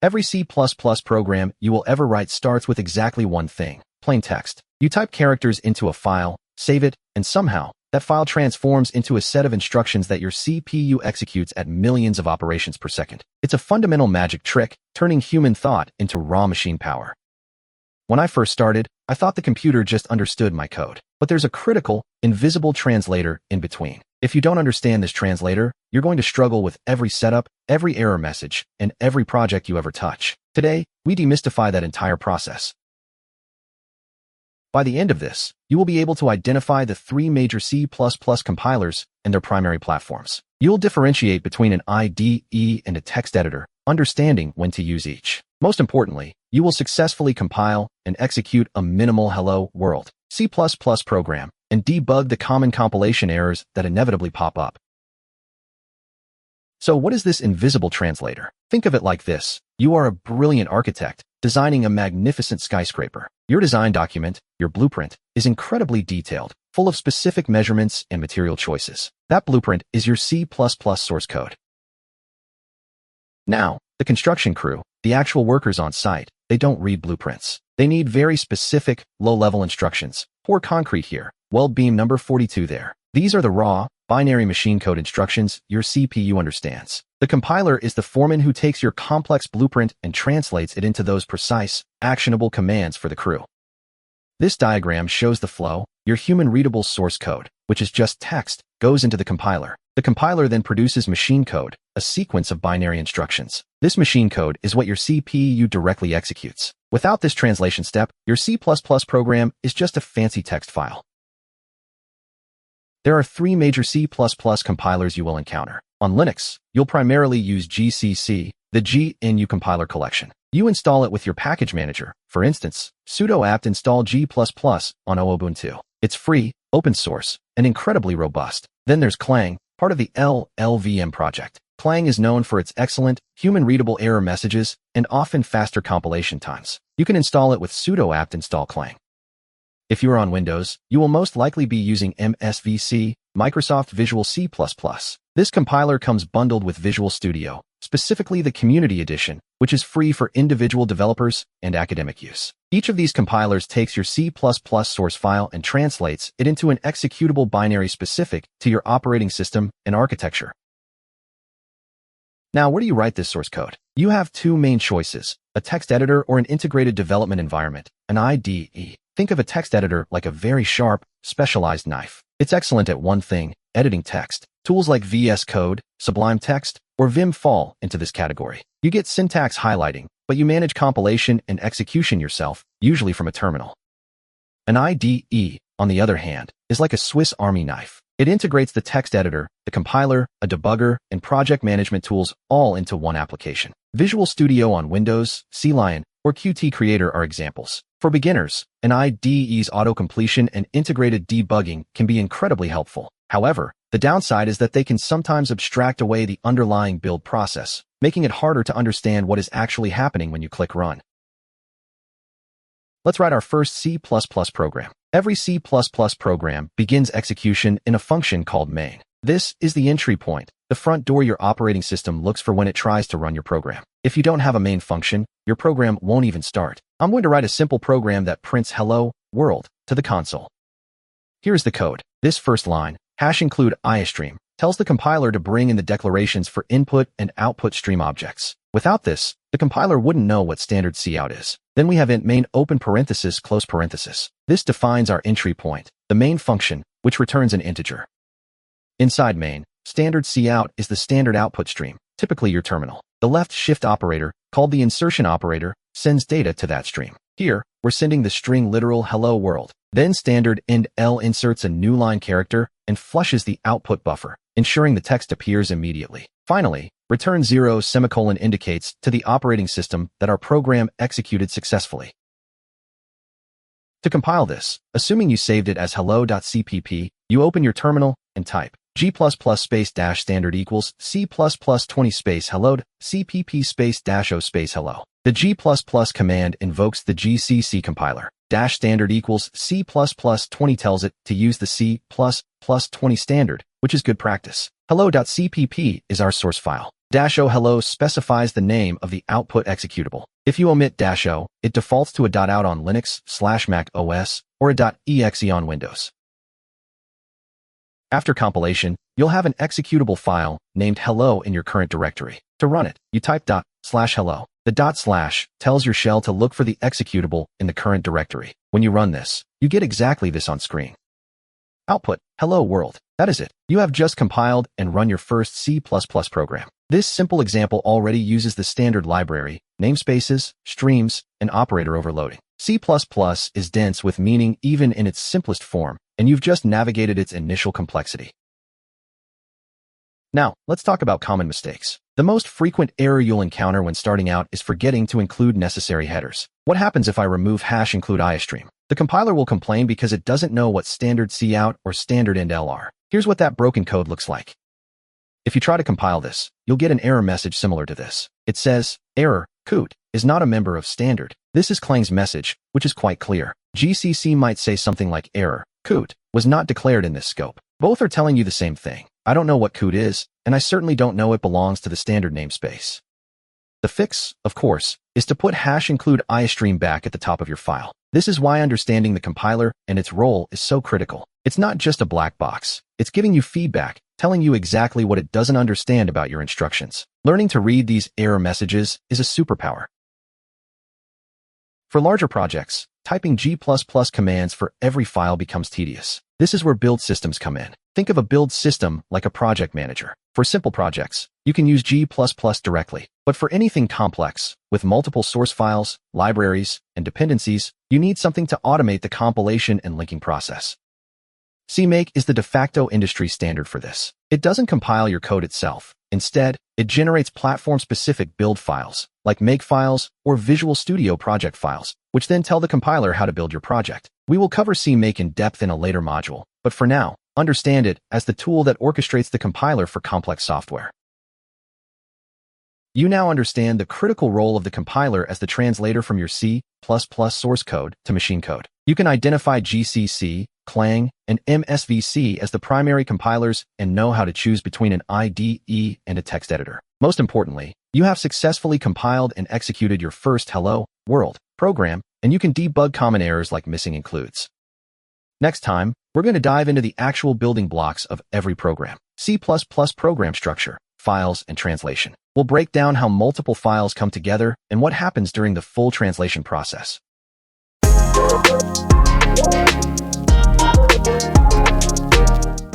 Every C++ program you will ever write starts with exactly one thing: plain text. You type characters into a file, save it, and somehow, that file transforms into a set of instructions that your CPU executes at millions of operations per second. It's a fundamental magic trick, turning human thought into raw machine power. When I first started, I thought the computer just understood my code. But there's a critical, invisible translator in between. If you don't understand this translator, you're going to struggle with every setup, every error message, and every project you ever touch. Today, we demystify that entire process. By the end of this, you will be able to identify the three major C++ compilers and their primary platforms. You'll differentiate between an IDE and a text editor, understanding when to use each. Most importantly, you will successfully compile and execute a minimal Hello World C++ program and debug the common compilation errors that inevitably pop up. So what is this invisible translator? Think of it like this. You are a brilliant architect designing a magnificent skyscraper. Your design document, your blueprint, is incredibly detailed, full of specific measurements and material choices. That blueprint is your C++ source code. Now, the construction crew, the actual workers on site, they don't read blueprints. They need very specific, low-level instructions. Pour concrete here, weld beam number 42 there. These are the raw, binary machine code instructions your CPU understands. The compiler is the foreman who takes your complex blueprint and translates it into those precise, actionable commands for the crew. This diagram shows the flow. Your human-readable source code, which is just text, goes into the compiler. The compiler then produces machine code, a sequence of binary instructions. This machine code is what your CPU directly executes. Without this translation step, your C++ program is just a fancy text file. There are three major C++ compilers you will encounter. On Linux, you'll primarily use GCC, the GNU compiler collection. You install it with your package manager. For instance, sudo apt install G++ on Ubuntu. It's free, open source, and incredibly robust. Then there's Clang, part of the LLVM project. Clang is known for its excellent, human-readable error messages and often faster compilation times. You can install it with sudo apt install Clang. If you are on Windows, you will most likely be using MSVC, Microsoft Visual C++. This compiler comes bundled with Visual Studio, specifically the Community Edition, which is free for individual developers and academic use. Each of these compilers takes your C++ source file and translates it into an executable binary specific to your operating system and architecture. Now, where do you write this source code? You have two main choices: a text editor or an integrated development environment, an IDE. Think of a text editor like a very sharp, specialized knife. It's excellent at one thing: editing text. Tools like VS Code, Sublime Text, or Vim fall into this category. You get syntax highlighting, but you manage compilation and execution yourself, usually from a terminal. An IDE, on the other hand, is like a Swiss Army knife. It integrates the text editor, the compiler, a debugger, and project management tools all into one application. Visual Studio on Windows, CLion, or Qt Creator are examples. For beginners, an IDE's auto-completion and integrated debugging can be incredibly helpful. However, the downside is that they can sometimes abstract away the underlying build process, making it harder to understand what is actually happening when you click Run. Let's write our first C++ program. Every C++ program begins execution in a function called main. This is the entry point, the front door your operating system looks for when it tries to run your program. If you don't have a main function, your program won't even start. I'm going to write a simple program that prints Hello World to the console. Here's the code. This first line, #include iostream, tells the compiler to bring in the declarations for input and output stream objects. Without this, the compiler wouldn't know what standard cout is. Then we have int main open parenthesis close parenthesis. This defines our entry point, the main function, which returns an integer. Inside main, standard cout is the standard output stream, typically your terminal. The left shift operator, called the insertion operator, sends data to that stream. Here, we're sending the string literal hello world. Then standard int L inserts a new line character and flushes the output buffer, ensuring the text appears immediately. Finally, return 0 semicolon indicates to the operating system that our program executed successfully. To compile this, assuming you saved it as hello.cpp, you open your terminal and type g++ space dash standard equals c++ 20 space hello cpp space dash o space hello. The g++ command invokes the GCC compiler. Dash standard equals c++ 20 tells it to use the c++ 20 standard, which is good practice. Hello.cpp is our source file. -o hello specifies the name of the output executable. If you omit -o, it defaults to a .out on Linux/Mac OS or a .exe on Windows. After compilation, you'll have an executable file named hello in your current directory. To run it, you type ./hello. The / tells your shell to look for the executable in the current directory. When you run this, you get exactly this on screen. Output, hello world. That is it. You have just compiled and run your first C++ program. This simple example already uses the standard library, namespaces, streams, and operator overloading. C++ is dense with meaning even in its simplest form, and you've just navigated its initial complexity. Now, let's talk about common mistakes. The most frequent error you'll encounter when starting out is forgetting to include necessary headers. What happens if I remove #include iostream? The compiler will complain because it doesn't know what standard cout or standard endl are. Here's what that broken code looks like. If you try to compile this, you'll get an error message similar to this. It says, error, cout, is not a member of standard. This is Clang's message, which is quite clear. GCC might say something like error, cout, was not declared in this scope. Both are telling you the same thing. I don't know what cout is, and I certainly don't know it belongs to the standard namespace. The fix, of course, is to put #include iostream back at the top of your file. This is why understanding the compiler and its role is so critical. It's not just a black box. It's giving you feedback, telling you exactly what it doesn't understand about your instructions. Learning to read these error messages is a superpower. For larger projects, typing G++ commands for every file becomes tedious. This is where build systems come in. Think of a build system like a project manager. For simple projects, you can use G++ directly. But for anything complex, with multiple source files, libraries, and dependencies, you need something to automate the compilation and linking process. CMake is the de facto industry standard for this. It doesn't compile your code itself. Instead, it generates platform-specific build files, like Makefiles or Visual Studio project files, which then tell the compiler how to build your project. We will cover CMake in depth in a later module, but for now, understand it as the tool that orchestrates the compiler for complex software. You now understand the critical role of the compiler as the translator from your C++ source code to machine code. You can identify GCC, Clang, and MSVC as the primary compilers and know how to choose between an IDE and a text editor. Most importantly, you have successfully compiled and executed your first Hello World program, and you can debug common errors like missing includes. Next time, we're going to dive into the actual building blocks of every program. C++ program structure, files, and translation. We'll break down how multiple files come together and what happens during the full translation process.